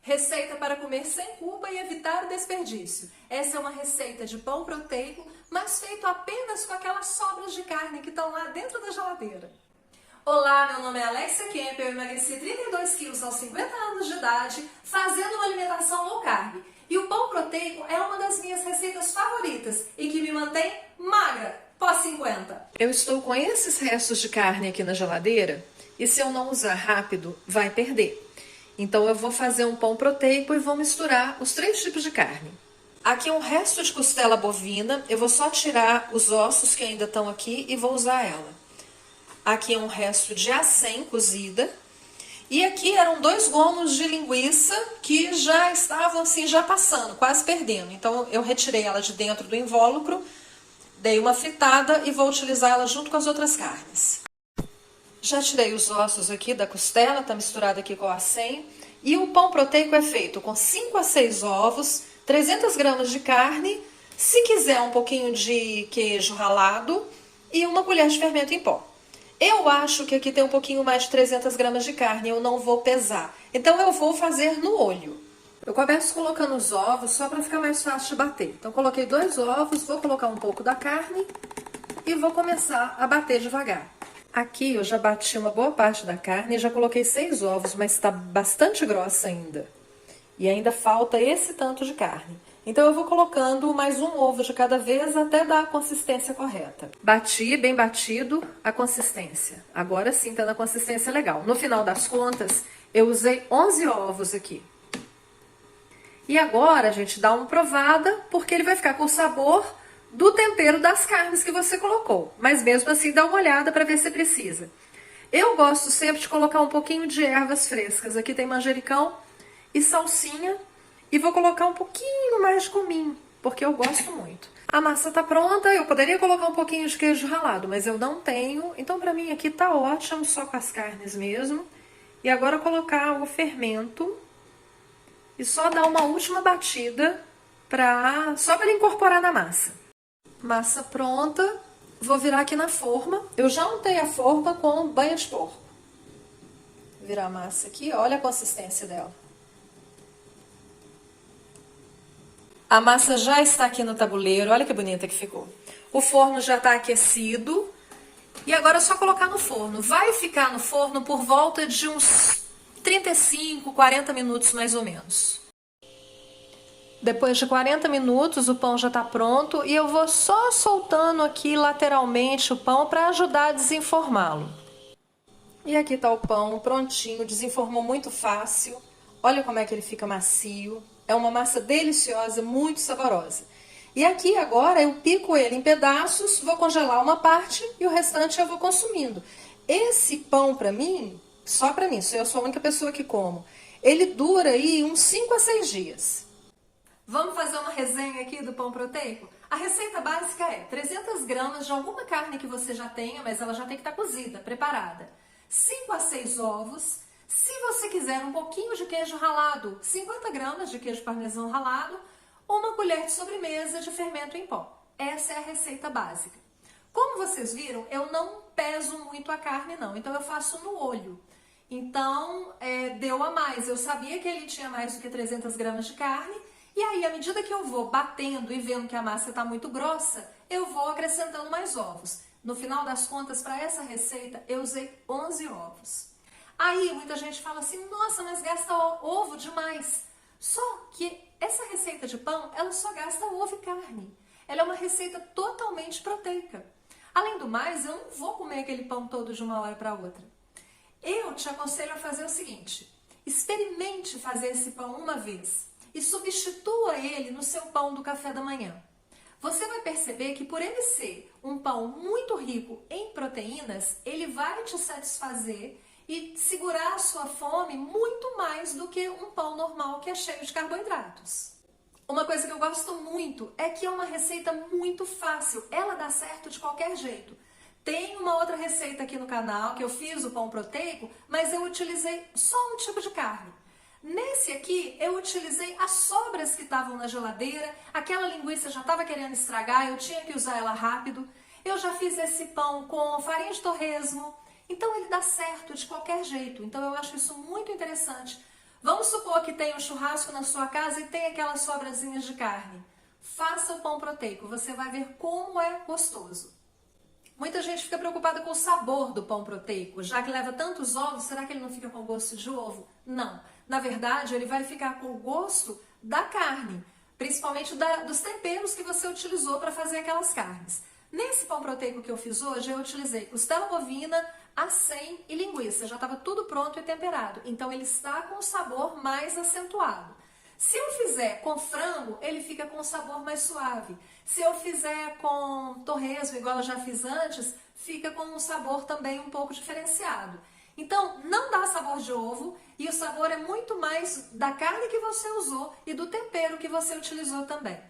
Receita para comer sem culpa e evitar o desperdício. Essa é uma receita de pão proteico, mas feito apenas com aquelas sobras de carne que estão lá dentro da geladeira. Olá, meu nome é Alexia Kemp, eu emagreci 32 quilos aos 50 anos de idade, fazendo uma alimentação low carb. E o pão proteico é uma das minhas receitas favoritas e que me mantém magra pós 50. Eu estou com esses restos de carne aqui na geladeira e se eu não usar rápido, vai perder. Então eu vou fazer um pão proteico e vou misturar os 3 tipos de carne. Aqui um resto de costela bovina, eu vou só tirar os ossos que ainda estão aqui e vou usar ela. Aqui é um resto de acém cozida. E aqui eram 2 gomos de linguiça que já estavam assim, já passando, quase perdendo. Então eu retirei ela de dentro do invólucro, dei uma fritada e vou utilizar ela junto com as outras carnes. Já tirei os ossos aqui da costela, tá misturado aqui com o acém. E o pão proteico é feito com 5 a 6 ovos, 300 gramas de carne, se quiser um pouquinho de queijo ralado e uma colher de fermento em pó. Eu acho que aqui tem um pouquinho mais de 300 gramas de carne, eu não vou pesar. Então eu vou fazer no olho. Eu começo colocando os ovos só para ficar mais fácil de bater. Então coloquei 2 ovos, vou colocar um pouco da carne e vou começar a bater devagar. Aqui eu já bati uma boa parte da carne e já coloquei 6 ovos, mas está bastante grossa ainda. E ainda falta esse tanto de carne. Então eu vou colocando mais um ovo de cada vez até dar a consistência correta. Bati, bem batido, a consistência. Agora sim tá na consistência legal. No final das contas, eu usei 11 ovos aqui. E agora a gente dá uma provada, porque ele vai ficar com o sabor do tempero das carnes que você colocou. Mas mesmo assim dá uma olhada para ver se precisa. Eu gosto sempre de colocar um pouquinho de ervas frescas. Aqui tem manjericão e salsinha. E vou colocar um pouquinho mais de cominho, porque eu gosto muito. A massa tá pronta, eu poderia colocar um pouquinho de queijo ralado, mas eu não tenho. Então pra mim aqui tá ótimo, só com as carnes mesmo. E agora colocar o fermento e só dar uma última batida só para ele incorporar na massa. Massa pronta, vou virar aqui na forma. Eu já untei a forma com banha de porco. Vou virar a massa aqui, olha a consistência dela. A massa já está aqui no tabuleiro, olha que bonita que ficou. O forno já está aquecido e agora é só colocar no forno. Vai ficar no forno por volta de uns 35, 40 minutos mais ou menos. Depois de 40 minutos o pão já está pronto e eu vou só soltando aqui lateralmente o pão para ajudar a desenformá-lo. E aqui está o pão prontinho, desenformou muito fácil. Olha como é que ele fica macio. É uma massa deliciosa, muito saborosa. E aqui agora eu pico ele em pedaços, vou congelar uma parte e o restante eu vou consumindo. Esse pão para mim, só para mim, eu sou a única pessoa que como, ele dura aí uns 5 a 6 dias. Vamos fazer uma resenha aqui do pão proteico? A receita básica é 300 gramas de alguma carne que você já tenha, mas ela já tem que estar cozida, preparada. 5 a 6 ovos. Se você quiser um pouquinho de queijo ralado, 50 gramas de queijo parmesão ralado, uma colher de sobremesa de fermento em pó. Essa é a receita básica. Como vocês viram, eu não peso muito a carne não, então eu faço no olho. Então, deu a mais. Eu sabia que ele tinha mais do que 300 gramas de carne, e aí, à medida que eu vou batendo e vendo que a massa está muito grossa, eu vou acrescentando mais ovos. No final das contas, para essa receita, eu usei 11 ovos. Aí muita gente fala assim, nossa, mas gasta ovo demais. Só que essa receita de pão, ela só gasta ovo e carne. Ela é uma receita totalmente proteica. Além do mais, eu não vou comer aquele pão todo de uma hora para outra. Eu te aconselho a fazer o seguinte, experimente fazer esse pão uma vez e substitua ele no seu pão do café da manhã. Você vai perceber que por ele ser um pão muito rico em proteínas, ele vai te satisfazer e segurar a sua fome muito mais do que um pão normal que é cheio de carboidratos. Uma coisa que eu gosto muito é que é uma receita muito fácil, ela dá certo de qualquer jeito. Tem uma outra receita aqui no canal que eu fiz o pão proteico, mas eu utilizei só um tipo de carne. Nesse aqui eu utilizei as sobras que estavam na geladeira, aquela linguiça já estava querendo estragar, eu tinha que usar ela rápido. Eu já fiz esse pão com farinha de torresmo. Então ele dá certo de qualquer jeito. Então eu acho isso muito interessante. Vamos supor que tem um churrasco na sua casa e tem aquelas sobrazinhas de carne. Faça o pão proteico, você vai ver como é gostoso. Muita gente fica preocupada com o sabor do pão proteico. Já que leva tantos ovos, será que ele não fica com gosto de ovo? Não. Na verdade, ele vai ficar com o gosto da carne, principalmente dos temperos que você utilizou para fazer aquelas carnes. Nesse pão proteico que eu fiz hoje, eu utilizei costela bovina, acém e linguiça. Já estava tudo pronto e temperado. Então, ele está com o sabor mais acentuado. Se eu fizer com frango, ele fica com um sabor mais suave. Se eu fizer com torresmo, igual eu já fiz antes, fica com um sabor também um pouco diferenciado. Então, não dá sabor de ovo e o sabor é muito mais da carne que você usou e do tempero que você utilizou também.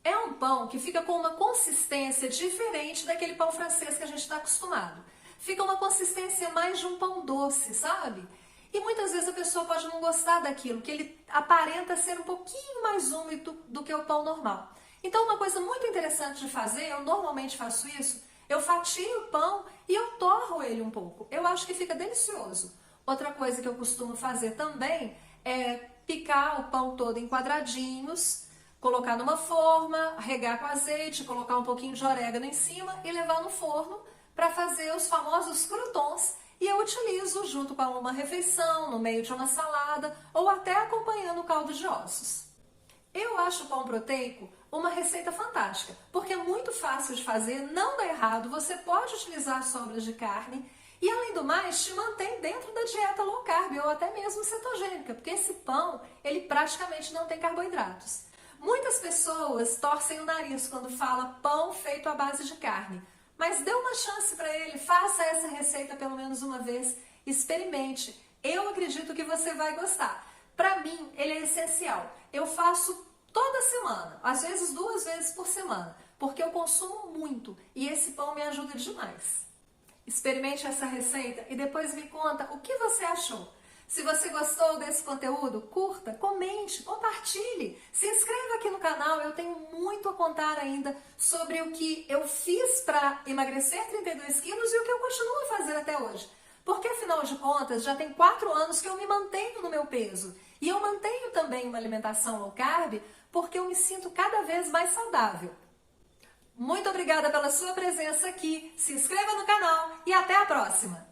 É um pão que fica com uma consistência diferente daquele pão francês que a gente está acostumado. Fica uma consistência mais de um pão doce, sabe? E muitas vezes a pessoa pode não gostar daquilo, que ele aparenta ser um pouquinho mais úmido do que o pão normal. Então, uma coisa muito interessante de fazer, eu normalmente faço isso, eu fatio o pão e eu torro ele um pouco. Eu acho que fica delicioso. Outra coisa que eu costumo fazer também é picar o pão todo em quadradinhos, colocar numa forma, regar com azeite, colocar um pouquinho de orégano em cima e levar no forno para fazer os famosos croutons. E eu utilizo junto com uma refeição, no meio de uma salada ou até acompanhando o caldo de ossos. Eu acho o pão proteico uma receita fantástica, porque é muito fácil de fazer, não dá errado, você pode utilizar sobras de carne e, além do mais, te mantém dentro da dieta low carb ou até mesmo cetogênica, porque esse pão, ele praticamente não tem carboidratos. Muitas pessoas torcem o nariz quando fala pão feito à base de carne, mas dê uma chance para ele, faça essa receita pelo menos uma vez, experimente. Eu acredito que você vai gostar. Para mim, ele é essencial. Eu faço toda semana, às vezes 2 vezes por semana, porque eu consumo muito e esse pão me ajuda demais. Experimente essa receita e depois me conta o que você achou. Se você gostou desse conteúdo, curta, comente, compartilhe, se inscreva aqui no canal, eu tenho muito a contar ainda sobre o que eu fiz para emagrecer 32 quilos e o que eu continuo a fazer até hoje. Porque, afinal de contas, já tem 4 anos que eu me mantenho no meu peso. E eu mantenho também uma alimentação low carb porque eu me sinto cada vez mais saudável. Muito obrigada pela sua presença aqui, se inscreva no canal e até a próxima!